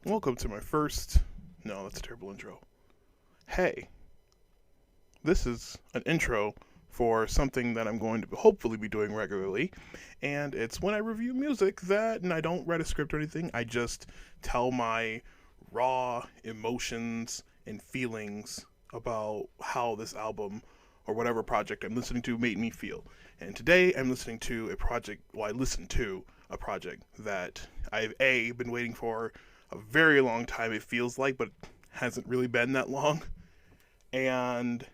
Welcome to my first. No, that's a terrible intro. Hey, this is an intro for something that I'm going to hopefully be doing regularly, and it's when I review music and I don't write a script or anything. I just tell my raw emotions and feelings about how this album or whatever project I'm listening to made me feel. And today I'm listening to a project. Well, I listened to a project that I've been waiting for a very long time. It feels like, but hasn't really been that long. And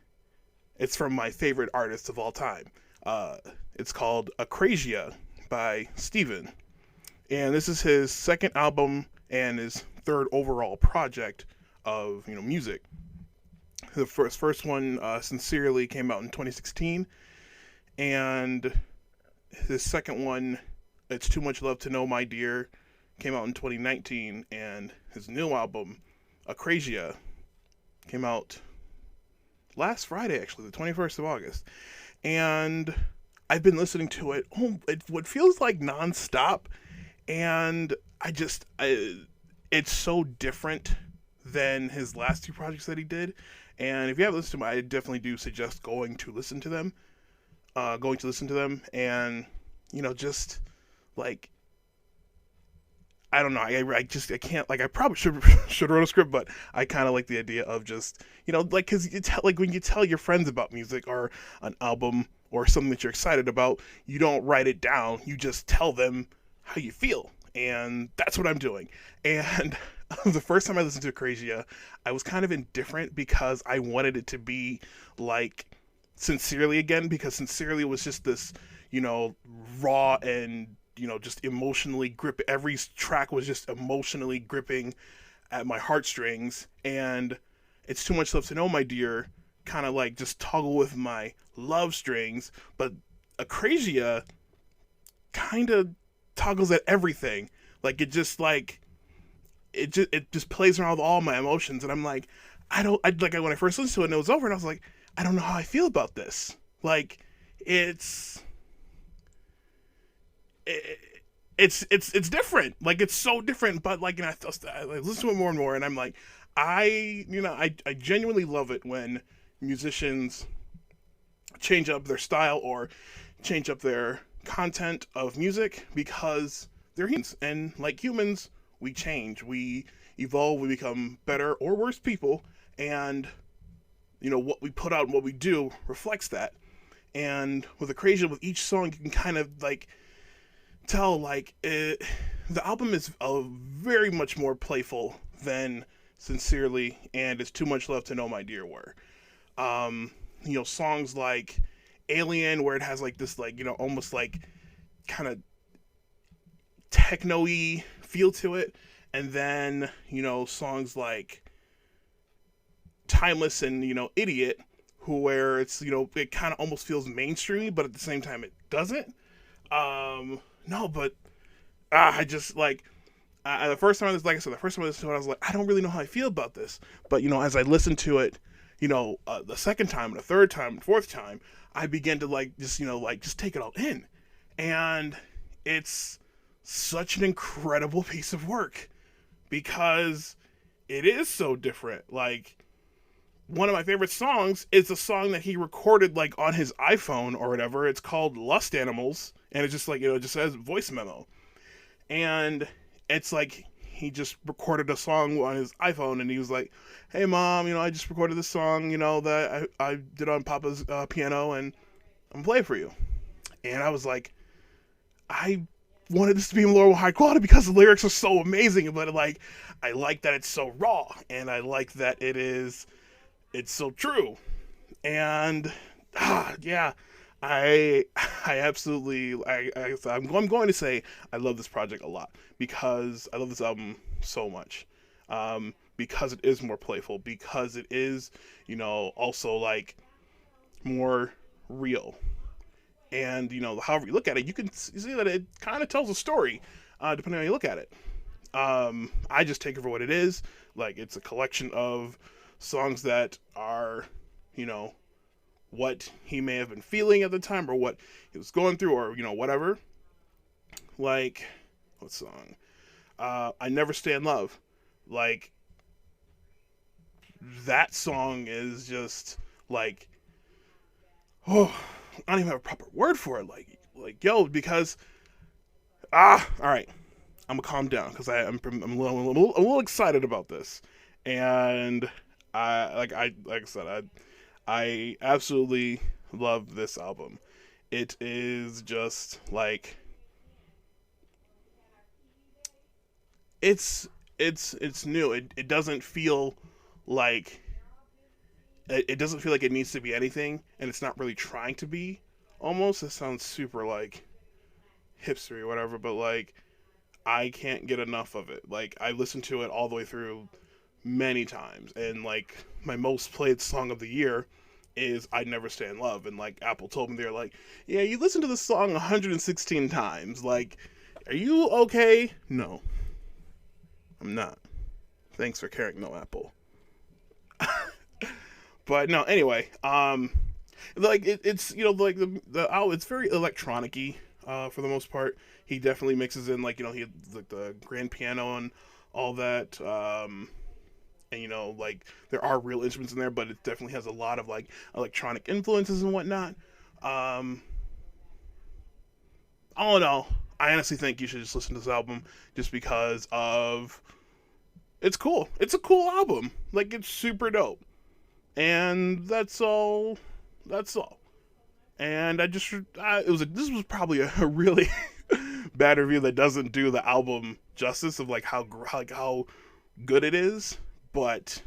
it's from my favorite artist of all time. Uh, it's called Akrasia by Steven. And this is his second album and his third overall project of music. The first one, Sincerely, came out in 2016, and his second one, It's Too Much Love to Know, My Dear, came out in 2019, and his new album, Akrasia, came out last Friday, actually, the 21st of August. And I've been listening to it, what feels like nonstop, and it's so different than his last two projects that he did. And if you haven't listened to them, I definitely do suggest going to listen to them, and just like I don't know. I can't, like, I probably should wrote a script, but I kind of like the idea of just like, because you tell, like, when you tell your friends about music or an album or something that you're excited about, you don't write it down. You just tell them how you feel, and that's what I'm doing. And the first time I listened to Akrasia, I was kind of indifferent because I wanted it to be like Sincerely again, because Sincerely was just this raw and just emotionally grip. Every track was just emotionally gripping at my heartstrings, and It's Too Much Love to Know, My Dear, kind of like just toggle with my love strings. But Akrasia kind of toggles at everything. Like, it just plays around with all my emotions, and I'm like, when I first listened to it and it was over, and I was like, I don't know how I feel about this. Like, it's it's different. Like, it's so different. But like, I listen to it more and more, and I'm like, I genuinely love it when musicians change up their style or change up their content of music, because they're humans, and like humans, we change, we evolve, we become better or worse people, and what we put out and what we do reflects that. And with Akrasia, with each song, you can kind of like tell, like, the album is very much more playful than Sincerely and It's Too Much Love to Know, My Dear were. Songs like Alien, where it has like this, like, almost like kind of techno-y feel to it, and then songs like Timeless and Idiot, where it's it kind of almost feels mainstreamy, but at the same time it doesn't. No, but I just like the first time I was, like I said, the first time I listened to it, I was like, I don't really know how I feel about this. But as I listened to it, the second time and the third time and fourth time, I began to like just take it all in, and it's such an incredible piece of work because it is so different. Like, one of my favorite songs is a song that he recorded like on his iPhone or whatever. It's called Lust Animals, and it's just like, it just says voice memo. And it's like he just recorded a song on his iPhone, and he was like, "Hey mom, I just recorded this song, that I did on Papa's piano, and I'm playing for you." And I was like, I wanted this to be more high quality because the lyrics are so amazing, but like, I like that it's so raw, and I like that it's so true. And yeah, I I absolutely I'm going to say I love this project a lot because I love this album so much. Because it is more playful, because it is also like more real, and however you look at it, you can see that it kind of tells a story, depending on how you look at it. I just take it for what it is. Like, it's a collection of songs that are, you know, what he may have been feeling at the time, or what he was going through, or whatever. Like, what song? I Never Stay in Love, Like, that song is just like, oh, I don't even have a proper word for it. Like yo, because all right, I'm gonna calm down because I'm a little excited about this, and like I said, I absolutely love this album. It is just like it's it's new. It doesn't feel like it doesn't feel like it needs to be anything, and it's not really trying to be. Almost, it sounds super like hipstery or whatever, but like I can't get enough of it. Like I listened to it all the way through many times, and like my most played song of the year is "I'd Never Stay in Love," and like Apple told me they're like, "Yeah, you listened to this song 116 times. Like, are you okay?" No, I'm not. Thanks for caring, no Apple. But no, anyway, like it's like the oh, it's very electronic-y, for the most part. He definitely mixes in like he had like the grand piano and all that, and like there are real instruments in there, but it definitely has a lot of like electronic influences and whatnot. Um, all in all, I honestly think you should just listen to this album just because of it's cool. It's a cool album. Like it's super dope, and that's all. That's all. And it was this was probably a really bad review that doesn't do the album justice of like how good it is, but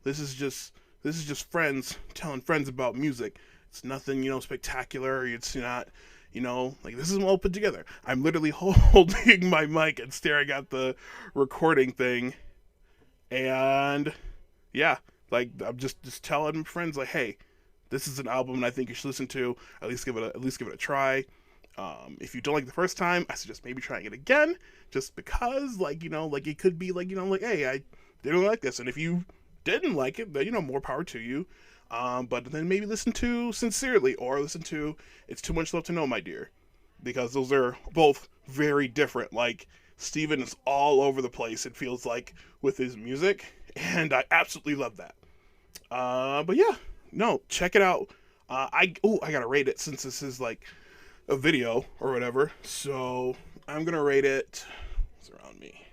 this is just friends telling friends about music. It's nothing spectacular. It's not like this is well put together. I'm literally holding my mic and staring at the recording thing, and yeah, like I'm just telling friends like, hey, this is an album and I think you should listen to. At least give it a try. If you don't like the first time, I suggest maybe trying it again, just because like like it could be like like, hey, I didn't like this, and if you didn't like it, then more power to you. But then maybe listen to Sincerely or listen to It's Too Much Love to Know, My Dear, because those are both very different. Like Steven is all over the place, it feels like, with his music, and I absolutely love that. But yeah, no, check it out. I gotta rate it since this is like a video or whatever. So I'm gonna rate it. What's around me?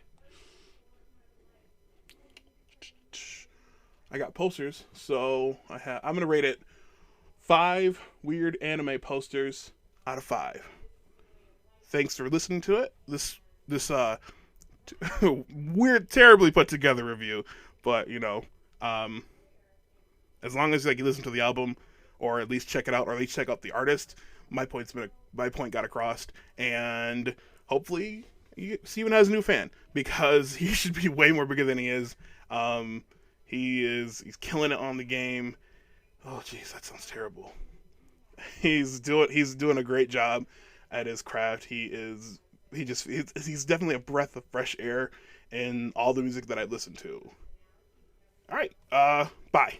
I got posters, so I'm gonna rate it 5 weird anime posters out of 5. Thanks for listening to it. This weird, terribly put together review, but um, as long as like you listen to the album or at least check it out or at least check out the artist, my point got across, and hopefully Steven has a new fan because he should be way more bigger than he is. He's killing it on the game. Oh jeez, that sounds terrible. He's doing a great job at his craft. He's definitely a breath of fresh air in all the music that I listen to. All right, bye.